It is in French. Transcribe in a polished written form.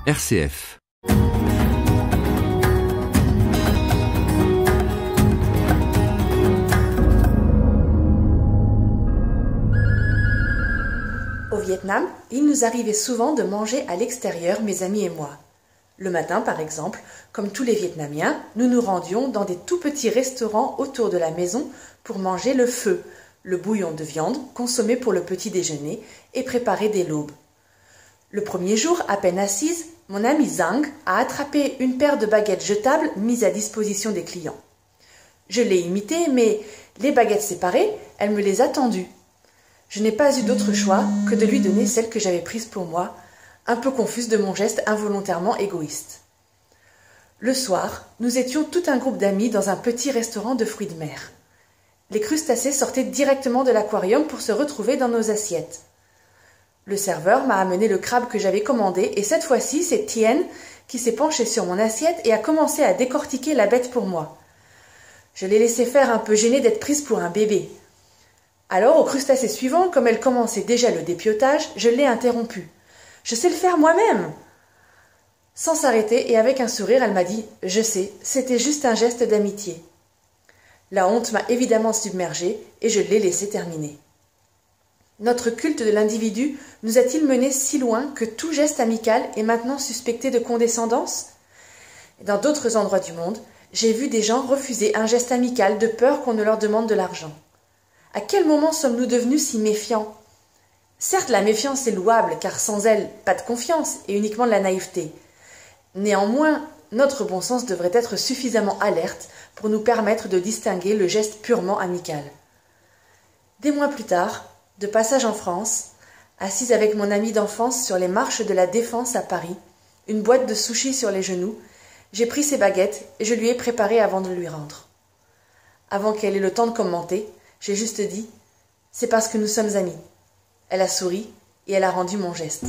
RCF. Au Vietnam, il nous arrivait souvent de manger à l'extérieur, mes amis et moi. Le matin, par exemple, comme tous les Vietnamiens, nous nous rendions dans des tout petits restaurants autour de la maison pour manger le pho, le bouillon de viande consommé pour le petit déjeuner et préparé dès l'aube. Le premier jour, à peine assise, mon amie Zhang a attrapé une paire de baguettes jetables mises à disposition des clients. Je l'ai imitée, mais les baguettes séparées, elle me les a tendues. Je n'ai pas eu d'autre choix que de lui donner celle que j'avais prise pour moi, un peu confuse de mon geste involontairement égoïste. Le soir, nous étions tout un groupe d'amis dans un petit restaurant de fruits de mer. Les crustacés sortaient directement de l'aquarium pour se retrouver dans nos assiettes. Le serveur m'a amené le crabe que j'avais commandé et cette fois-ci, c'est Tien qui s'est penché sur mon assiette et a commencé à décortiquer la bête pour moi. Je l'ai laissé faire un peu gênée d'être prise pour un bébé. Alors, au crustacé suivant, comme elle commençait déjà le dépiotage, je l'ai interrompue. « Je sais le faire moi-même !» Sans s'arrêter et avec un sourire, elle m'a dit « Je sais, c'était juste un geste d'amitié. » La honte m'a évidemment submergée et je l'ai laissé terminer. Notre culte de l'individu nous a-t-il menés si loin que tout geste amical est maintenant suspecté de condescendance ? Dans d'autres endroits du monde, j'ai vu des gens refuser un geste amical de peur qu'on ne leur demande de l'argent. À quel moment sommes-nous devenus si méfiants ? Certes, la méfiance est louable, car sans elle, pas de confiance et uniquement de la naïveté. Néanmoins, notre bon sens devrait être suffisamment alerte pour nous permettre de distinguer le geste purement amical. Des mois plus tard, de passage en France, assise avec mon ami d'enfance sur les marches de la Défense à Paris, une boîte de sushis sur les genoux, j'ai pris ses baguettes et je lui ai préparé avant de lui rendre. Avant qu'elle ait le temps de commenter, j'ai juste dit « C'est parce que nous sommes amis ». Elle a souri et elle a rendu mon geste.